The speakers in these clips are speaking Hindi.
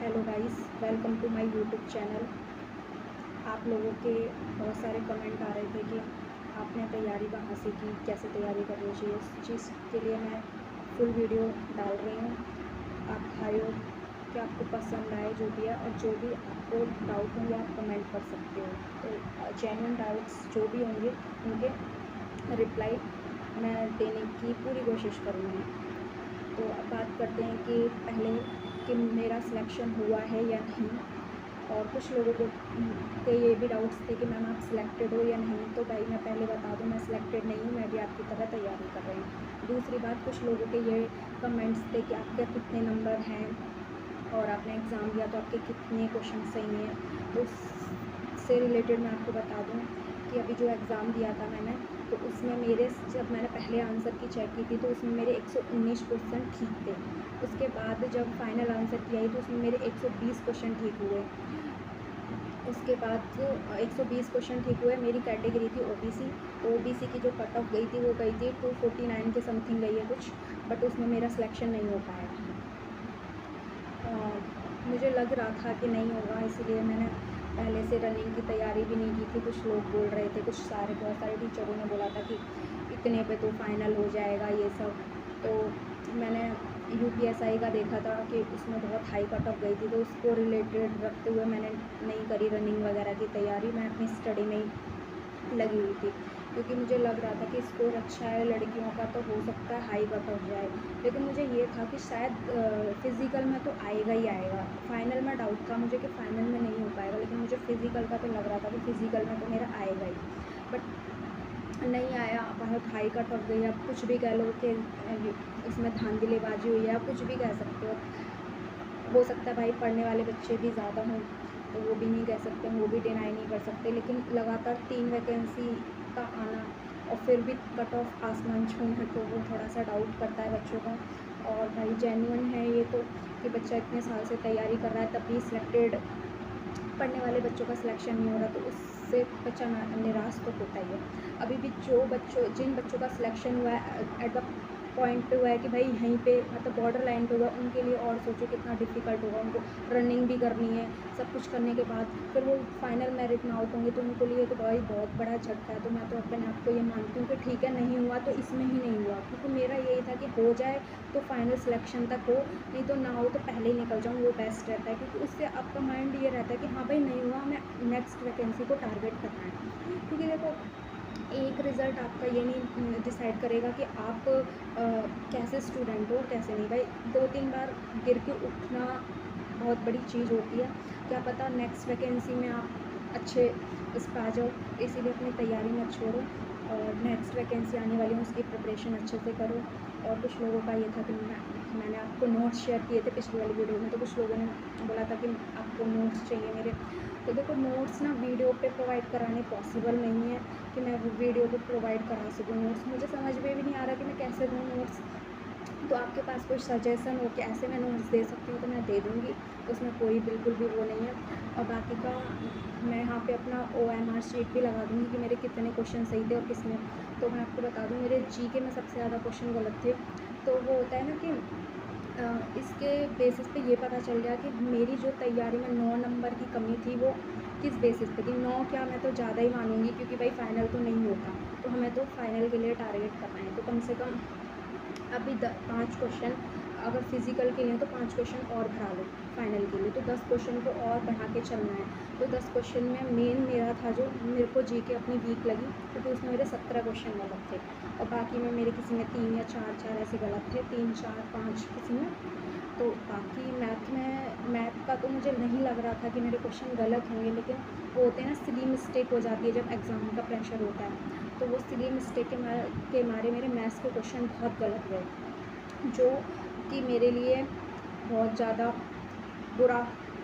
Hello guys, welcome to my YouTube channel. आप लोगों के बहुत सारे कमेंट आ रहे थे कि आपने तैयारी कहाँ से की, कैसे तैयारी करनी चाहिए। उस चीज़ के लिए मैं फुल वीडियो डाल रही हूँ। आप आई होप कि आपको पसंद आए जो भी है, और जो भी आपको डाउट होंगे आप कमेंट कर सकते हो। तो जेन्युइन डाउट्स जो भी होंगे उनके रिप्लाई मैं देने की पूरी कोशिश करूँगी। तो अब बात करते हैं कि पहले कि मेरा सिलेक्शन हुआ है या नहीं। और कुछ लोगों के ये भी डाउट्स थे कि मैम आप सिलेक्टेड हो या नहीं। तो भाई मैं पहले बता दूं, मैं सिलेक्टेड नहीं हूँ, मैं भी आपकी तरह तैयारी कर रही हूँ। दूसरी बात, कुछ लोगों के ये कमेंट्स थे कि आपके कितने नंबर हैं और आपने एग्ज़ाम दिया तो आपके कितने क्वेश्चन सही हैं। तो उससे रिलेटेड मैं आपको बता दूँ कि अभी जो एग्ज़ाम दिया था मैंने, तो उसमें मेरे जब मैंने पहले आंसर की चेक की थी तो उसमें मेरे 119 क्वेश्चन ठीक थे। उसके बाद जब फाइनल आंसर की आई तो उसमें मेरे 120 क्वेश्चन ठीक हुए। उसके बाद जो 120 क्वेश्चन ठीक हुए, मेरी कैटेगरी थी ओबीसी। तो ओबीसी की जो कट ऑफ गई थी वो गई थी 249 के समथिंग गई है कुछ, बट उसमें मेरा सिलेक्शन नहीं हो पाया। मुझे लग रहा था कि नहीं होगा, इसीलिए मैंने पहले से रनिंग की तैयारी भी नहीं की थी। कुछ लोग बोल रहे थे, बहुत सारे टीचरों ने बोला था कि इतने पे तो फाइनल हो जाएगा ये सब। तो मैंने यूपीएसआई का देखा था कि उसमें बहुत हाई कट ऑफ गई थी, तो उसको रिलेटेड रखते हुए मैंने नहीं करी रनिंग वगैरह की तैयारी। मैं अपनी स्टडी में ही लगी हुई थी, क्योंकि मुझे लग रहा था कि स्कोर अच्छा है लड़कियों का, तो हो सकता है हाई कट ऑफ जाए। लेकिन मुझे ये था कि शायद फ़िज़िकल में तो आएगा ही आएगा। फाइनल में डाउट था मुझे कि फ़ाइनल में नहीं हो पाएगा, लेकिन मुझे फ़िज़िकल का तो लग रहा था कि फ़िज़िकल में तो मेरा आएगा ही, बट नहीं आया। बहुत हाई कट ऑफ गई। अब कुछ भी कह लो कि इसमें धांधलीबाजी हुई है, आप कुछ भी कह सकते हो सकता है भाई पढ़ने वाले बच्चे भी ज़्यादा हों, तो वो भी नहीं कह सकते, वो भी डिनाई नहीं कर सकते। लेकिन लगातार 3 वैकेंसी का आना और फिर भी कट ऑफ आसमान छूना, तो वो थोड़ा सा डाउट करता है बच्चों का। और भाई जेन्युइन है ये तो, कि बच्चा इतने साल से तैयारी कर रहा है तब भी सिलेक्टेड, पढ़ने वाले बच्चों का सिलेक्शन नहीं हो रहा, तो उससे बच्चा निराश तो होता ही है। अभी भी जिन बच्चों का सिलेक्शन हुआ है एट द पॉइंट हुआ है कि भाई यहीं पे मतलब बॉर्डर लाइन पे हुआ, उनके लिए और सोचो कितना डिफ़िकल्ट होगा। उनको रनिंग भी करनी है, सब कुछ करने के बाद फिर वो फाइनल मेरिट में आउट होंगे, तो उनके लिए तो भाई बहुत बड़ा झटका है। तो मैं तो अपने आप को ये मानती हूँ कि ठीक है, नहीं हुआ तो इसमें ही नहीं हुआ, क्योंकि मेरा यही था कि हो जाए तो फाइनल सिलेक्शन तक हो, नहीं तो ना हो तो पहले ही निकल जाऊँ, वो बेस्ट रहता है। क्योंकि उससे आपका माइंड ये रहता है कि हाँ भाई नहीं हुआ, हमें नेक्स्ट वैकेंसी को टारगेट करना है। क्योंकि देखो, एक रिज़ल्ट आपका ये नहीं डिसाइड करेगा कि आप कैसे स्टूडेंट हो कैसे नहीं। भाई 2-3 बार गिर के उठना बहुत बड़ी चीज़ होती है। क्या पता नेक्स्ट वैकेंसी में आप अच्छे इस पर आ जाओ। इसीलिए अपनी तैयारी मत छोड़ो, और नेक्स्ट वैकेंसी आने वाली है उसकी प्रिपरेशन अच्छे से करो। और कुछ लोगों का ये था कि मैंने आपको नोट्स शेयर किए थे पिछली वाली वीडियो में, तो कुछ लोगों ने बोला था कि आपको नोट्स चाहिए मेरे। तो देखो, नोट्स ना वीडियो पे प्रोवाइड कराने पॉसिबल नहीं है कि मैं वो वीडियो पे प्रोवाइड करा सकूँ नोट्स। मुझे समझ में भी नहीं आ रहा कि मैं कैसे दूँ नोट्स। तो आपके पास कोई सजेशन हो कि ऐसे मैं नोट्स दे सकती हूँ तो मैं दे दूँगी, उसमें कोई बिल्कुल भी वो नहीं है। और बाकी का मैं यहाँ पे अपना OMR शीट भी लगा दूँगी कि मेरे कितने क्वेश्चन सही थे और किसमें। तो मैं आपको बता दूँ, मेरे जीके में सबसे ज़्यादा क्वेश्चन गलत थे। तो वो होता है ना कि इसके बेसिस पे ये पता चल गया कि मेरी जो तैयारी में 9 नंबर की कमी थी वो किस बेसिस पे थी। 9 क्या, मैं तो ज़्यादा ही मानूँगी, क्योंकि भाई फाइनल तो नहीं होता, तो हमें तो फाइनल के लिए टारगेट करना है। तो कम से कम अभी 5 क्वेश्चन अगर फिज़िकल के लिए तो 5 क्वेश्चन और बढ़ा लो फाइनल के लिए, तो 10 क्वेश्चन को और बढ़ा के चलना है। तो 10 क्वेश्चन में मेन मेरा था जो मेरे को जीके अपनी वीक लगी, क्योंकि उसमें मेरे 17 क्वेश्चन गलत थे, और बाकी में मेरे किसी में 3 या 4 ऐसे गलत थे, 3, 4, 5 किसी में। तो बाकी मैथ का तो मुझे नहीं लग रहा था कि मेरे क्वेश्चन गलत होंगे, लेकिन वो होते हैं ना, सिली मिस्टेक हो जाती है जब एग्ज़ाम का प्रेशर होता है। तो वो सिली मिस्टेक के मारे मेरे मैथ्स के क्वेश्चन बहुत गलत गए, जो कि मेरे लिए बहुत ज़्यादा बुरा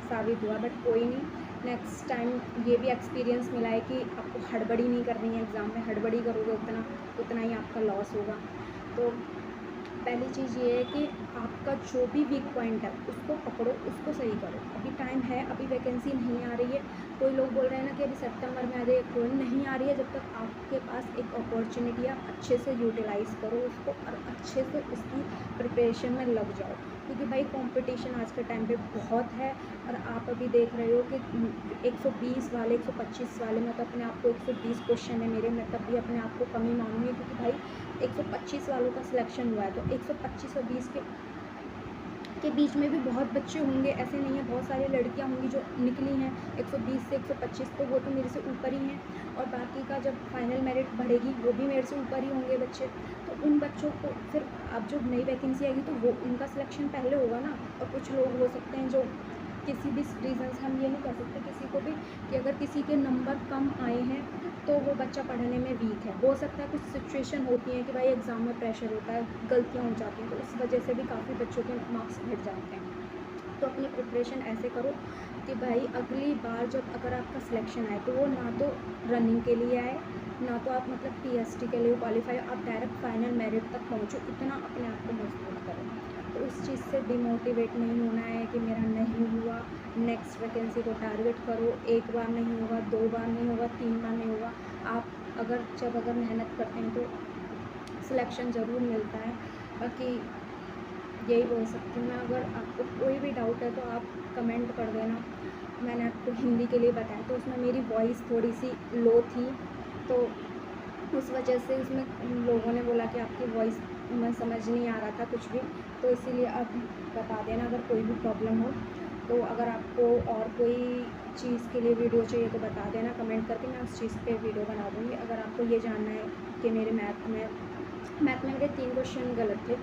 साबित हुआ। बट कोई नहीं, नेक्स्ट टाइम ये भी एक्सपीरियंस मिला है कि आपको हड़बड़ी नहीं करनी है एग्ज़ाम में। हड़बड़ी करोगे उतना ही आपका लॉस होगा। तो पहली चीज़ ये है कि आपका जो भी वीक पॉइंट है उसको पकड़ो, उसको सही करो। अभी टाइम है, अभी वैकेंसी नहीं आ रही है। कोई लोग बोल रहे हैं ना कि अभी सितंबर में आ जाए, कोई नहीं आ रही है। जब तक आपके पास एक अपॉर्चुनिटी है, आप अच्छे से यूटिलाइज़ करो उसको और अच्छे से उसकी प्रिपरेशन में लग जाओ। क्योंकि भाई कंपटीशन आज के टाइम पे बहुत है। और आप अभी देख रहे हो कि 120 वाले 125 वाले, मैं तो अपने आप को 120 क्वेश्चन है मेरे, मैं तब भी अपने आप को कमी मानूंगी, क्योंकि भाई 125 वालों का सिलेक्शन हुआ है। तो 125 और 20 के बीच में भी बहुत बच्चे होंगे, ऐसे नहीं है, बहुत सारी लड़कियां होंगी जो निकली हैं 120 से 125, तो वो तो मेरे से ऊपर ही हैं। और बाकी का जब फाइनल मेरिट बढ़ेगी वो भी मेरे से ऊपर ही होंगे बच्चे। तो उन बच्चों को फिर अब जो नई वैकेंसी आएगी तो वो उनका सिलेक्शन पहले होगा ना। और कुछ लोग हो सकते हैं जो किसी भी रीज़न से, हम ये नहीं कह सकते किसी को भी कि अगर किसी के नंबर कम आए हैं तो वो बच्चा पढ़ने में वीक है। हो सकता है कुछ सिचुएशन होती हैं कि भाई एग्ज़ाम में प्रेशर होता है, गलतियाँ हो जाती हैं, तो उस वजह से भी काफ़ी बच्चों के मार्क्स घट जाते हैं। तो अपनी प्रिपरेशन ऐसे करो कि भाई अगली बार जब अगर आपका सिलेक्शन आए तो वो ना तो रनिंग के लिए आए, ना तो आप मतलब पीएसटी के लिए क्वालिफाई, आप डायरेक्ट फाइनल मेरिट तक पहुँचो, इतना अपने आप को मजबूत करो। तो उस चीज़ से डिमोटिवेट नहीं होना है कि मेरा नहीं हुआ, नेक्स्ट वैकेंसी को टारगेट करो। एक बार नहीं होगा, 2 बार नहीं होगा, 3 बार नहीं होगा, आप अगर मेहनत करते हैं तो सिलेक्शन ज़रूर मिलता है। बाकी यही बोल सकती हूँ मैं। अगर आपको कोई भी डाउट है तो आप कमेंट कर देना। मैंने आपको हिंदी के लिए बताया तो उसमें मेरी वॉइस थोड़ी सी लो थी, तो उस वजह से उसमें लोगों ने बोला कि आपकी वॉइस में समझ नहीं आ रहा था कुछ भी, तो इसीलिए आप बता देना अगर कोई भी प्रॉब्लम हो। तो अगर आपको और कोई चीज़ के लिए वीडियो चाहिए तो बता देना कमेंट करके, मैं उस चीज़ पे वीडियो बना दूँगी। अगर आपको ये जानना है कि मेरे मैथ में मेरे 3 क्वेश्चन गलत थे,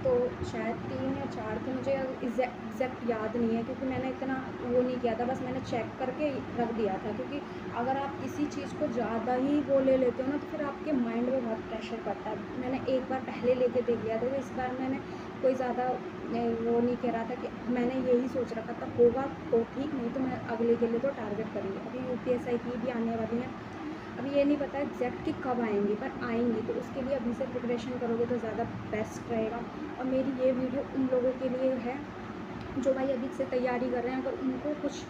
तो शायद 3 या 4 थे, मुझे एग्जैक्ट याद नहीं है, क्योंकि मैंने इतना वो नहीं किया था, बस मैंने चेक करके रख दिया था। क्योंकि अगर आप किसी चीज़ को ज़्यादा ही वो ले लेते हो ना तो फिर आपके माइंड में बहुत प्रेशर पड़ता है। मैंने एक बार पहले लेके देख लिया था, तो इस बार मैंने कोई ज़्यादा वो नहीं कह रहा था कि मैंने यही सोच रखा था होगा तो ठीक, नहीं तो मैं अगले के लिए तो टारगेट करूँगी। अभी यूपीएसआई की भी आने वाली है, अभी ये नहीं पता एग्जैक्ट कि कब आएंगी, पर आएंगी, तो उसके लिए अभी से प्रिपरेशन करोगे तो ज़्यादा बेस्ट रहेगा। और मेरी ये वीडियो उन लोगों के लिए है जो भाई अभी से तैयारी कर रहे हैं, अगर उनको कुछ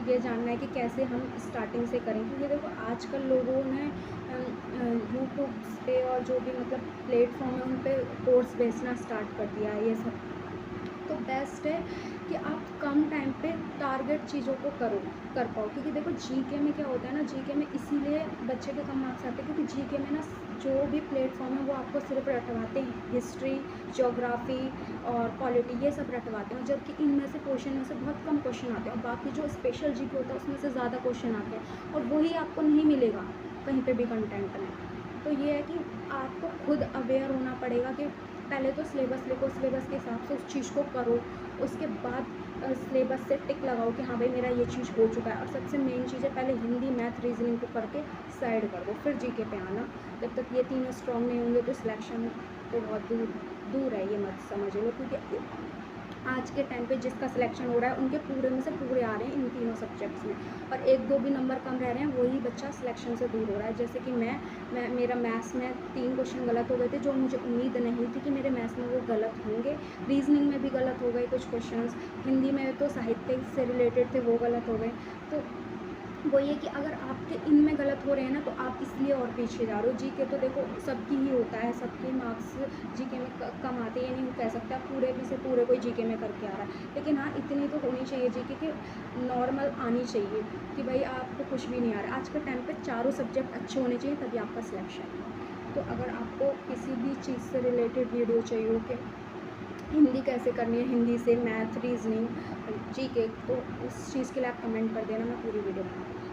ये जानना है कि कैसे हम स्टार्टिंग से करें। क्योंकि देखो आजकल लोगों ने यूट्यूब पे और जो भी मतलब प्लेटफॉर्म है उन पे कोर्स बेचना स्टार्ट कर दिया है ये सब। तो बेस्ट है कि आप कम टाइम पे टारगेट चीज़ों को कर पाओ। क्योंकि देखो जीके में क्या होता है ना, जीके में इसीलिए बच्चे के कम मार्क्स आते हैं क्योंकि जीके में ना जो भी प्लेटफॉर्म है वो आपको सिर्फ रटवाते हैं, हिस्ट्री, ज्योग्राफी और पॉलिटी, ये सब रटवाते हैं। जबकि इनमें से क्वेश्चन में से बहुत कम क्वेश्चन आते हैं, और बाकी जो स्पेशल जीके होता है उसमें से ज़्यादा क्वेश्चन आते हैं, और वही आपको नहीं मिलेगा कहीं पे भी कंटेंट में। तो ये है कि आपको खुद अवेयर होना पड़ेगा कि पहले तो सिलेबस लिखो, सिलेबस के हिसाब से उस चीज़ को करो, उसके बाद सिलेबस से टिक लगाओ कि हाँ भाई मेरा ये चीज़ हो चुका है। और सबसे मेन चीज़ है पहले हिंदी, मैथ, रीजनिंग को करके साइड कर दो, फिर जीके पे आना। जब तक ये तीनों स्ट्रॉन्ग नहीं होंगे तो सिलेक्शन तो बहुत दूर है, ये मत समझ लो। क्योंकि आज के टाइम पे जिसका सिलेक्शन हो रहा है उनके पूरे में से पूरे आ रहे हैं इन तीनों सब्जेक्ट्स में, और 1-2 भी नंबर कम रह रहे हैं, वही बच्चा सिलेक्शन से दूर हो रहा है। जैसे कि मेरा मैथ्स में 3 क्वेश्चन गलत हो गए थे, जो मुझे उम्मीद नहीं थी कि मेरे मैथ्स में वो गलत होंगे। रीजनिंग में भी गलत हो गए कुछ क्वेश्चंस, हिंदी में तो साहित्य से रिलेटेड थे वो गलत हो गए। तो वो ये कि अगर आपके इनमें गलत हो रहे हैं ना तो आप इसलिए और पीछे जा रहे हो। जीके तो देखो सबकी ही होता है, सबके मार्क्स जीके में कम आते, ये नहीं कह सकते आप पूरे भी से पूरे कोई जीके में करके आ रहा है। लेकिन हाँ इतनी तो होनी चाहिए जीके की, नॉर्मल आनी चाहिए कि भाई आपको कुछ भी नहीं आ रहा है। आज के टाइम पे चारों सब्जेक्ट अच्छे होने चाहिए तभी आपका सिलेक्शन है। तो अगर आपको किसी भी चीज़ से रिलेटेड वीडियो चाहिए हो कि हिंदी कैसे करनी है, हिंदी से मैथ, रीजनिंग, जीके, तो उस चीज़ के लिए आप कमेंट कर देना, मैं पूरी वीडियो बनाऊँगी।